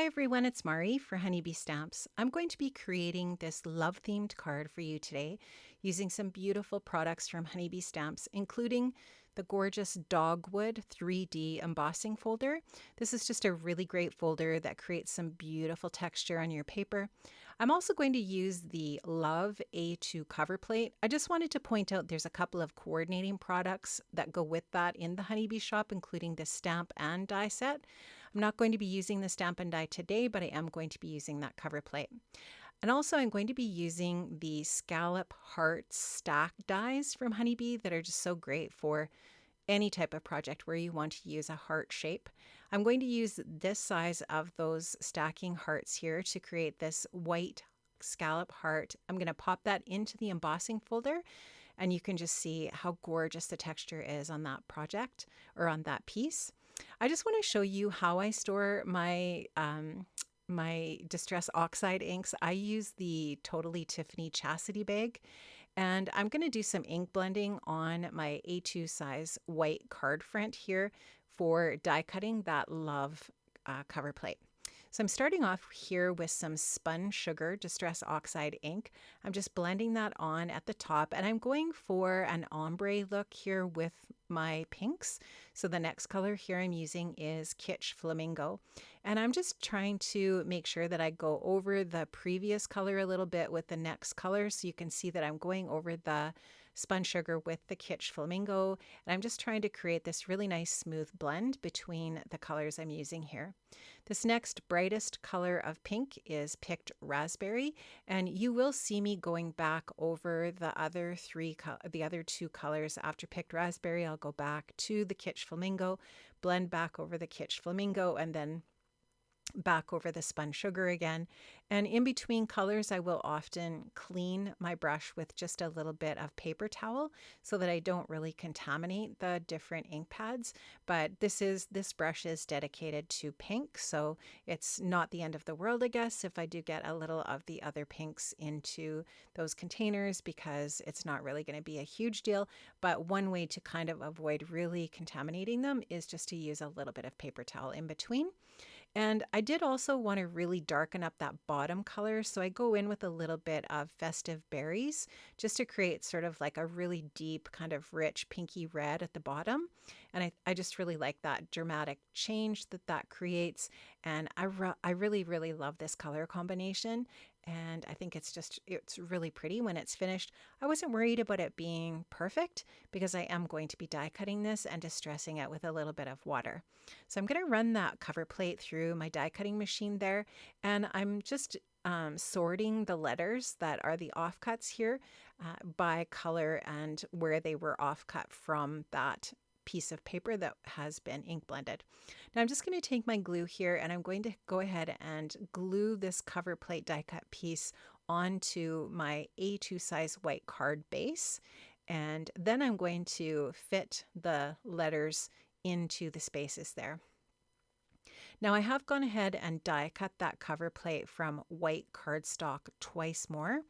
everyone, it's Mari for Honeybee Stamps. I'm going to be creating this love-themed card for you today using some beautiful products from Honeybee Stamps, including the gorgeous Dogwood 3D embossing folder. This is just a really great folder that creates some beautiful texture on your paper. I'm also going to use the Love A2 cover plate. I just wanted to point out there's a couple of coordinating products that go with that in the Honeybee shop, including the stamp and die set. I'm not going to be using the stamp and die today, but I am going to be using that cover plate. And also I'm going to be using the scallop heart stack dies from Honeybee that are just so great for any type of project where you want to use a heart shape. I'm going to use this size of those stacking hearts here to create this white scallop heart. I'm going to pop that into the embossing folder, and you can just see how gorgeous the texture is on that project or on that piece. I just want to show you how I store my my Distress Oxide inks. I use the Totally Tiffany Chastity bag, and I'm going to do some ink blending on my A2 size white card front here for die cutting that Love cover plate. So I'm starting off here with some Spun Sugar Distress Oxide ink. I'm just blending that on at the top, and I'm going for an ombre look here with my pinks. So the next color here I'm using is Kitsch Flamingo, and I'm just trying to make sure that I go over the previous color a little bit with the next color, so you can see that I'm going over the Spun Sugar with the Kitsch Flamingo, and I'm just trying to create this really nice smooth blend between the colors I'm using here. This next brightest color of pink is Picked Raspberry, and you will see me going back over the other two colors after Picked Raspberry. I'll go back to the Kitsch Flamingo, blend back over the Kitsch Flamingo, and then back over the Spun Sugar again. And in between colors, I will often clean my brush with just a little bit of paper towel so that I don't really contaminate the different ink pads. But this brush is dedicated to pink, so it's not the end of the world, I guess, if I do get a little of the other pinks into those containers, because it's not really going to be a huge deal. But one way to kind of avoid really contaminating them is just to use a little bit of paper towel in between. And I did also want to really darken up that bottom color, so I go in with a little bit of Festive Berries just to create sort of like a really deep kind of rich pinky red at the bottom. And I just really like that dramatic change that creates, and I really, really love this color combination. And I think it's really pretty when it's finished. I wasn't worried about it being perfect because I am going to be die cutting this and distressing it with a little bit of water. So I'm going to run that cover plate through my die cutting machine there, and I'm just sorting the letters that are the offcuts here by color and where they were offcut from that piece of paper that has been ink blended. Now I'm just going to take my glue here, and I'm going to go ahead and glue this cover plate die cut piece onto my A2 size white card base, and then I'm going to fit the letters into the spaces there. Now I have gone ahead and die cut that cover plate from white cardstock twice more,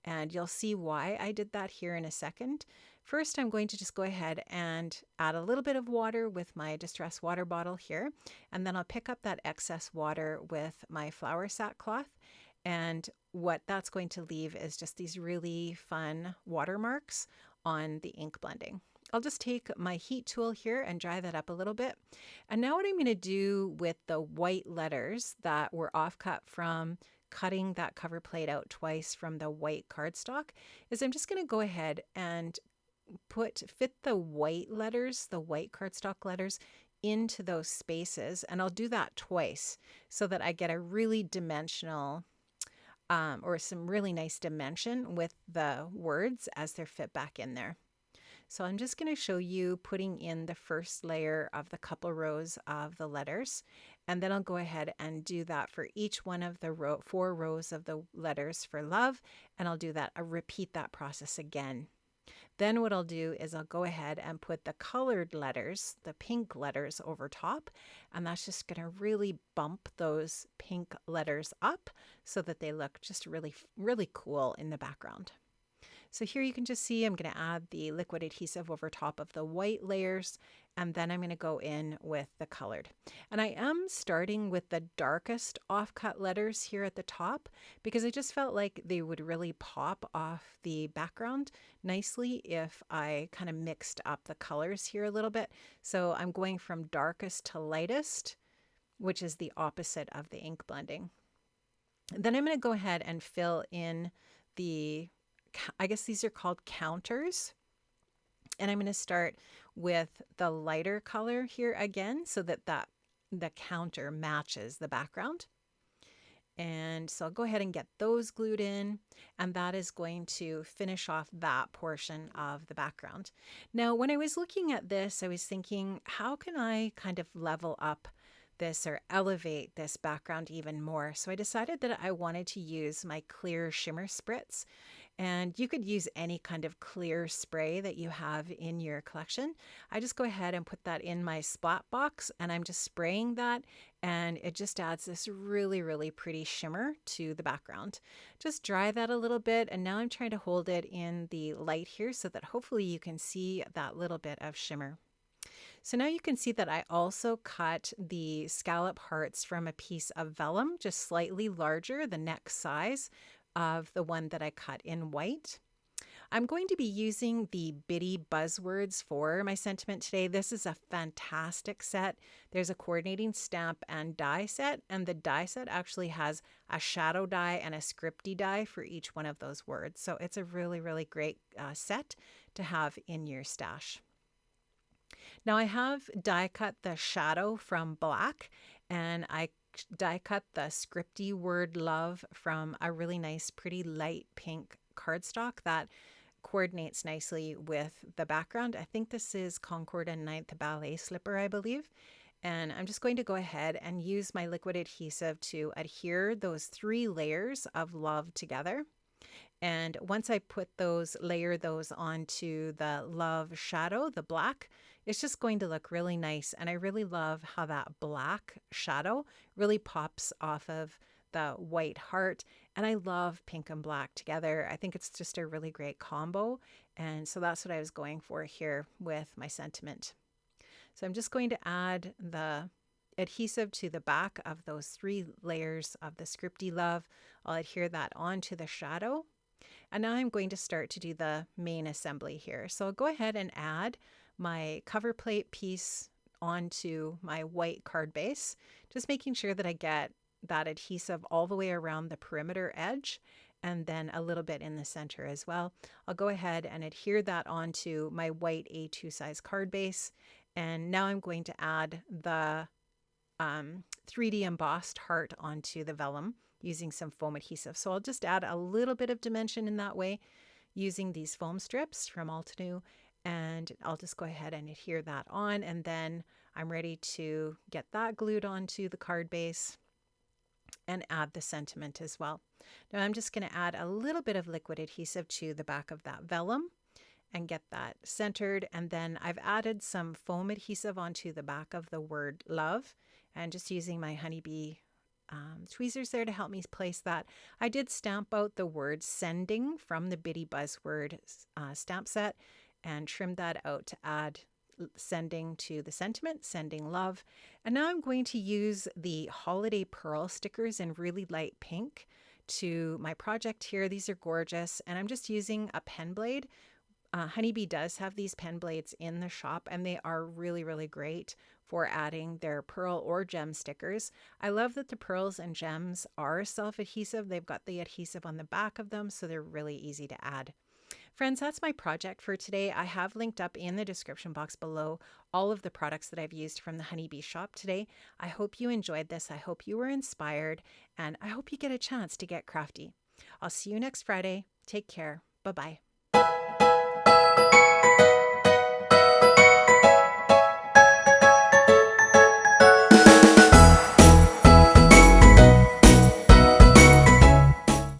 and you'll see why I did that here in a second. First, I'm going to just go ahead and add a little bit of water with my Distress water bottle here, and then I'll pick up that excess water with my flour sackcloth, and what that's going to leave is just these really fun watermarks on the ink blending. I'll just take my heat tool here and dry that up a little bit. And now what I'm going to do with the white letters that were offcut from cutting that cover plate out twice from the white cardstock is I'm just going to go ahead and fit the white letters, the white cardstock letters, into those spaces. And I'll do that twice so that I get a really dimensional or some really nice dimension with the words as they're fit back in there. So I'm just going to show you putting in the first layer of the couple rows of the letters, and then I'll go ahead and do that for each one of the 4 rows of the letters for Love, and I'll repeat that process again. Then what I'll do is I'll go ahead and put the colored letters, the pink letters, over top, and that's just going to really bump those pink letters up so that they look just really, really cool in the background. So here you can just see I'm going to add the liquid adhesive over top of the white layers, and then I'm going to go in with the colored. And I am starting with the darkest offcut letters here at the top because I just felt like they would really pop off the background nicely if I kind of mixed up the colors here a little bit. So I'm going from darkest to lightest, which is the opposite of the ink blending. Then I'm going to go ahead and fill in the, I guess these are called counters. And I'm going to start with the lighter color here again so that the counter matches the background. And so I'll go ahead and get those glued in, and that is going to finish off that portion of the background. Now, when I was looking at this, I was thinking, how can I kind of level up this or elevate this background even more? So I decided that I wanted to use my clear shimmer spritz. And you could use any kind of clear spray that you have in your collection. I just go ahead and put that in my splat box, and I'm just spraying that, and it just adds this really, really pretty shimmer to the background. Just dry that a little bit, and now I'm trying to hold it in the light here so that hopefully you can see that little bit of shimmer. So now you can see that I also cut the scallop hearts from a piece of vellum, just slightly larger, the next size of the one that I cut in white. I'm going to be using the Bitty Buzzwords for my sentiment today. This is a fantastic set. There's a coordinating stamp and die set, and the die set actually has a shadow die and a scripty die for each one of those words. So it's a really, really great set to have in your stash. Now I have die cut the shadow from black, and I die cut the scripty word love from a really nice, pretty light pink cardstock that coordinates nicely with the background. I think this is Concord and Ninth Ballet Slipper, I believe. And I'm just going to go ahead and use my liquid adhesive to adhere those 3 layers of love together. And once I layer those onto the love shadow, the black, it's just going to look really nice. And I really love how that black shadow really pops off of the white heart. And I love pink and black together. I think it's just a really great combo. And so that's what I was going for here with my sentiment. So I'm just going to add the adhesive to the back of those 3 layers of the scripty love. I'll adhere that onto the shadow. And now I'm going to start to do the main assembly here. So I'll go ahead and add my cover plate piece onto my white card base, just making sure that I get that adhesive all the way around the perimeter edge and then a little bit in the center as well. I'll go ahead and adhere that onto my white A2 size card base. And now I'm going to add the 3D embossed heart onto the vellum using some foam adhesive. So I'll just add a little bit of dimension in that way using these foam strips from Altenew, and I'll just go ahead and adhere that on, and then I'm ready to get that glued onto the card base and add the sentiment as well. Now I'm just going to add a little bit of liquid adhesive to the back of that vellum and get that centered, and then I've added some foam adhesive onto the back of the word love, and just using my honeybee tweezers there to help me place that. I did stamp out the word sending from the Bitty Buzzword stamp set and trimmed that out to add sending to the sentiment, sending love. And now I'm going to use the holiday pearl stickers in really light pink to my project here. These are gorgeous, and I'm just using a pen blade. Honeybee does have these pen blades in the shop, and they are really, really great for adding their pearl or gem stickers. I love that the pearls and gems are self-adhesive. They've got the adhesive on the back of them, so they're really easy to add. Friends, that's my project for today. I have linked up in the description box below all of the products that I've used from the Honeybee shop today. I hope you enjoyed this. I hope you were inspired, and I hope you get a chance to get crafty. I'll see you next Friday. Take care. Bye-bye.